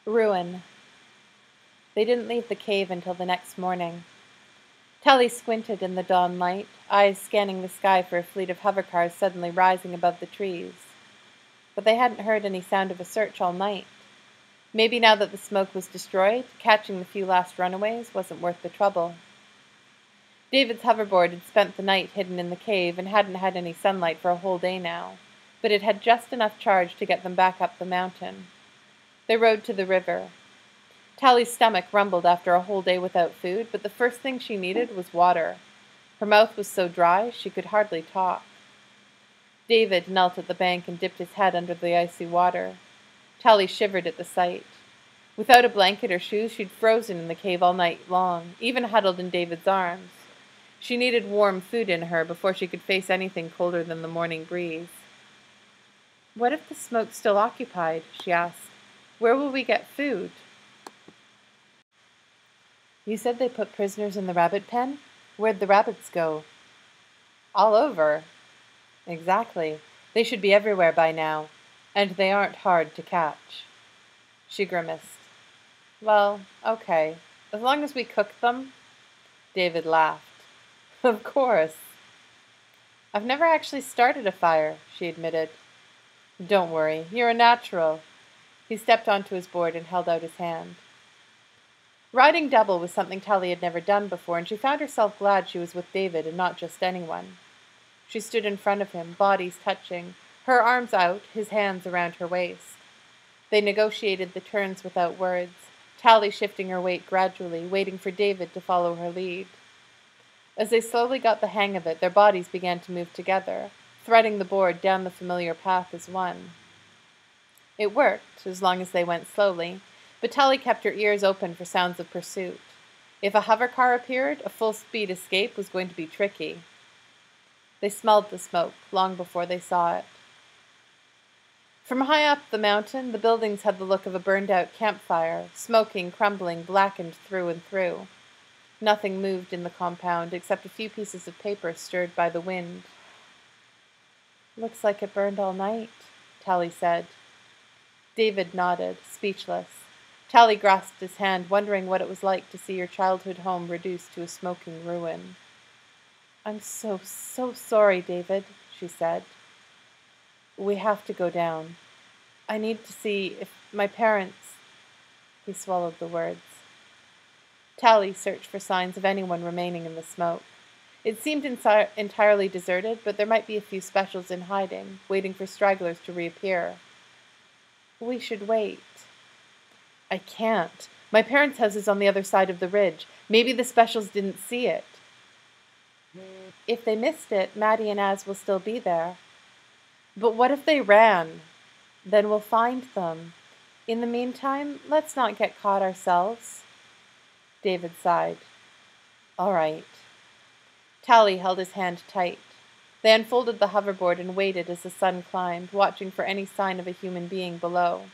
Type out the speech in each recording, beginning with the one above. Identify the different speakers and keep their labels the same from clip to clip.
Speaker 1: Ruin. They didn't leave the cave until the next morning. Tally squinted in the dawn light, eyes scanning the sky for a fleet of hovercars suddenly rising above the trees. But they hadn't heard any sound of a search all night. Maybe now that the smoke was destroyed, catching the few last runaways wasn't worth the trouble. David's hoverboard had spent the night hidden in the cave and hadn't had any sunlight for a whole day now, but it had just enough charge to get them back up the mountain. They rode to the river. Tally's stomach rumbled after a whole day without food, but the first thing she needed was water. Her mouth was so dry she could hardly talk. David knelt at the bank and dipped his head under the icy water. Tally shivered at the sight. Without a blanket or shoes, she'd frozen in the cave all night long, even huddled in David's arms. She needed warm food in her before she could face anything colder than the morning breeze. "What if the smoke's still occupied?" she asked. "Where will we get food?" "You said they put prisoners in the rabbit pen? Where'd the rabbits go?" "All over." "Exactly. They should be everywhere by now. And they aren't hard to catch." She grimaced. "Well, okay. As long as we cook them." David laughed. "Of course." "I've never actually started a fire," she admitted. "Don't worry. You're a natural." He stepped onto his board and held out his hand. Riding double was something Tally had never done before, and she found herself glad she was with David and not just anyone. She stood in front of him, bodies touching, her arms out, his hands around her waist. They negotiated the turns without words, Tally shifting her weight gradually, waiting for David to follow her lead. As they slowly got the hang of it, their bodies began to move together, threading the board down the familiar path as one. It worked, as long as they went slowly, but Tally kept her ears open for sounds of pursuit. If a hovercar appeared, a full-speed escape was going to be tricky. They smelled the smoke long before they saw it. From high up the mountain, the buildings had the look of a burned-out campfire, smoking, crumbling, blackened through and through. Nothing moved in the compound except a few pieces of paper stirred by the wind. "Looks like it burned all night," Tally said. David nodded, speechless. Tally grasped his hand, wondering what it was like to see your childhood home reduced to a smoking ruin. "I'm so sorry, David," she said. "We have to go down. I need to see if my parents—" He swallowed the words. Tally searched for signs of anyone remaining in the smoke. It seemed entirely deserted, but there might be a few specials in hiding, waiting for stragglers to reappear. "We should wait." "I can't. My parents' house is on the other side of the ridge. Maybe the specials didn't see it." "If they missed it, Maddie and Az will still be there." "But what if they ran?" "Then we'll find them. In the meantime, let's not get caught ourselves." David sighed. "All right." Tally held his hand tight. They unfolded the hoverboard and waited as the sun climbed, watching for any sign of a human being below.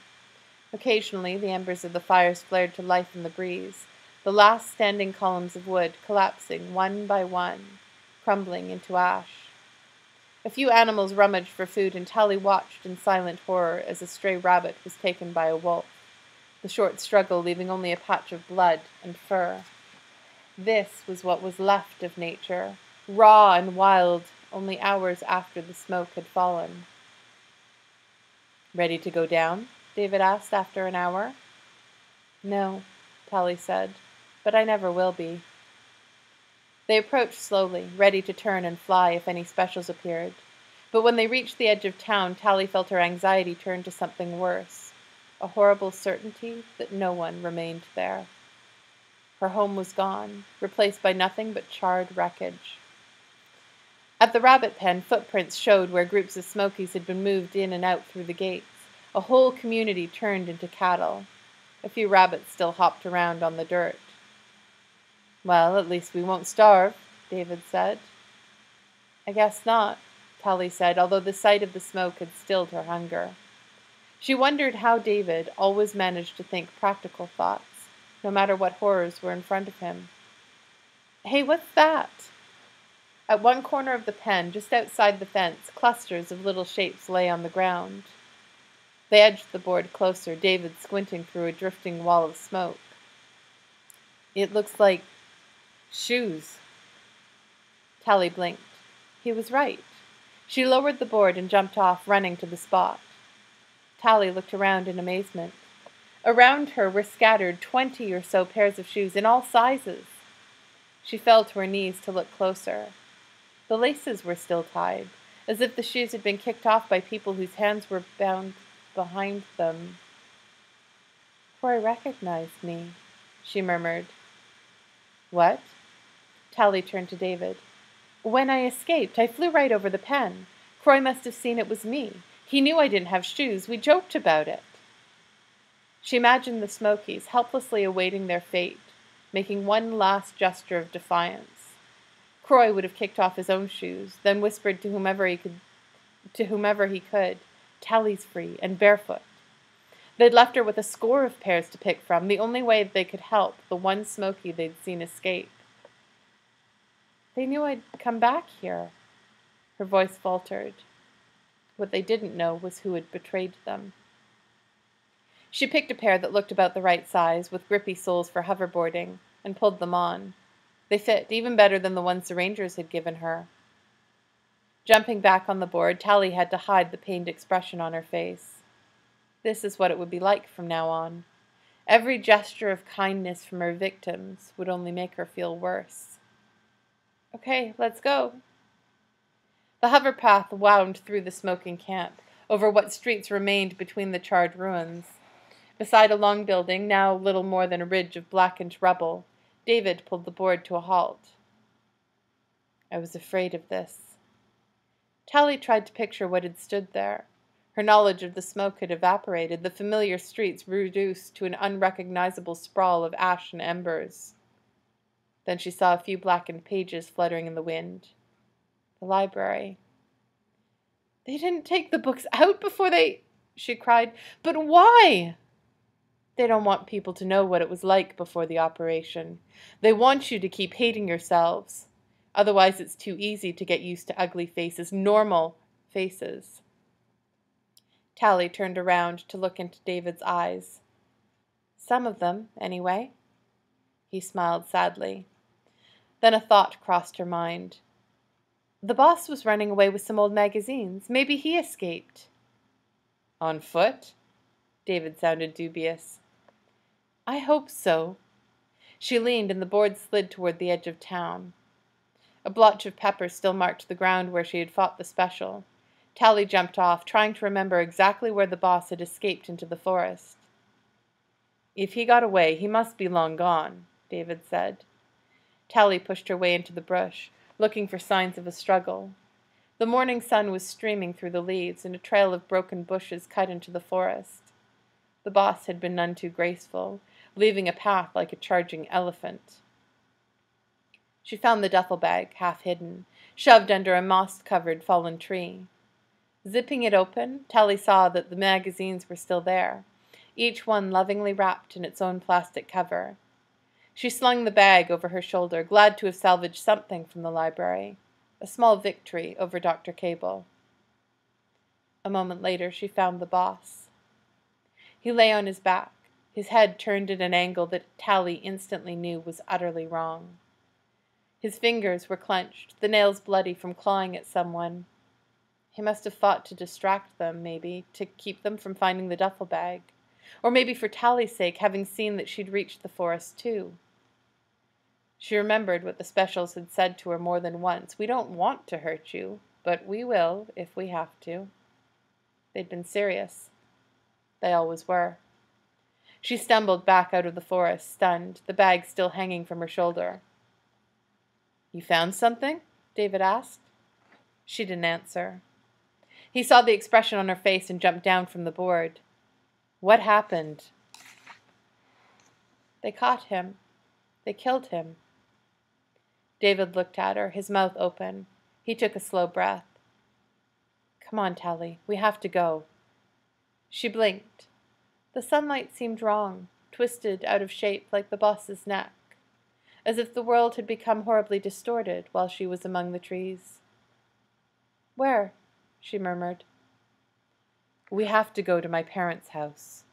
Speaker 1: Occasionally, the embers of the fires flared to life in the breeze, the last standing columns of wood collapsing one by one, crumbling into ash. A few animals rummaged for food, and Tally watched in silent horror as a stray rabbit was taken by a wolf, the short struggle leaving only a patch of blood and fur. This was what was left of nature, raw and wild, only hours after the smoke had fallen. "Ready to go down?" David asked after an hour. "No," Tally said, "but I never will be." They approached slowly, ready to turn and fly if any specials appeared. But when they reached the edge of town, Tally felt her anxiety turn to something worse, a horrible certainty that no one remained there. Her home was gone, replaced by nothing but charred wreckage. At the rabbit pen, footprints showed where groups of Smokies had been moved in and out through the gates. A whole community turned into cattle. A few rabbits still hopped around on the dirt. "Well, at least we won't starve," David said. "I guess not," Tally said, although the sight of the smoke had stilled her hunger. She wondered how David always managed to think practical thoughts, no matter what horrors were in front of him. "Hey, what's that?" At one corner of the pen, just outside the fence, clusters of little shapes lay on the ground. They edged the board closer, David squinting through a drifting wall of smoke. It looks like shoes. Tally blinked. He was right. She lowered the board and jumped off, running to the spot. Tally looked around in amazement. Around her were scattered 20 or so pairs of shoes in all sizes. She fell to her knees to look closer. The laces were still tied, as if the shoes had been kicked off by people whose hands were bound behind them. Croy recognized me, she murmured. What? Tally turned to David. When I escaped, I flew right over the pen. Croy must have seen it was me. He knew I didn't have shoes. We joked about it. She imagined the Smokies helplessly awaiting their fate, making one last gesture of defiance. Croy would have kicked off his own shoes, then whispered to whomever he could, Tally's free and barefoot. They'd left her with a score of pairs to pick from, the only way they could help the one Smoky they'd seen escape. They knew I'd come back here. Her voice faltered. What they didn't know was who had betrayed them. She picked a pair that looked about the right size, with grippy soles for hoverboarding, and pulled them on. They fit, even better than the ones the Rangers had given her. Jumping back on the board, Tally had to hide the pained expression on her face. This is what it would be like from now on. Every gesture of kindness from her victims would only make her feel worse. Okay, let's go. The hover path wound through the smoking camp, over what streets remained between the charred ruins. Beside a long building, now little more than a ridge of blackened rubble, David pulled the board to a halt. I was afraid of this. Tally tried to picture what had stood there. Her knowledge of the smoke had evaporated, the familiar streets reduced to an unrecognizable sprawl of ash and embers. Then she saw a few blackened pages fluttering in the wind. The library. They didn't take the books out before they... she cried. But why? They don't want people to know what it was like before the operation. They want you to keep hating yourselves. Otherwise, it's too easy to get used to ugly faces, normal faces. Tally turned around to look into David's eyes. Some of them, anyway. He smiled sadly. Then a thought crossed her mind. The boss was running away with some old magazines. Maybe he escaped. On foot? David sounded dubious. I hope so. She leaned and the board slid toward the edge of town. A blotch of pepper still marked the ground where she had fought the special. Tally jumped off, trying to remember exactly where the boss had escaped into the forest. If he got away, he must be long gone, David said. Tally pushed her way into the brush, looking for signs of a struggle. The morning sun was streaming through the leaves, and a trail of broken bushes cut into the forest. The boss had been none too graceful, leaving a path like a charging elephant. She found the duffel bag, half hidden, shoved under a moss-covered fallen tree. Zipping it open, Tally saw that the magazines were still there, each one lovingly wrapped in its own plastic cover. She slung the bag over her shoulder, glad to have salvaged something from the library, a small victory over Dr. Cable. A moment later, she found the boss. He lay on his back, his head turned at an angle that Tally instantly knew was utterly wrong. His fingers were clenched, the nails bloody from clawing at someone. He must have fought to distract them, maybe, to keep them from finding the duffel bag. Or maybe for Tally's sake, having seen that she'd reached the forest too. She remembered what the specials had said to her more than once. We don't want to hurt you, but we will if we have to. They'd been serious. They always were. She stumbled back out of the forest, stunned, the bag still hanging from her shoulder. You found something? David asked. She didn't answer. He saw the expression on her face and jumped down from the board. What happened? They caught him. They killed him. David looked at her, his mouth open. He took a slow breath. Come on, Tally. We have to go. She blinked. The sunlight seemed wrong, twisted out of shape like the boss's neck, as if the world had become horribly distorted while she was among the trees. Where? She murmured. We have to go to my parents' house.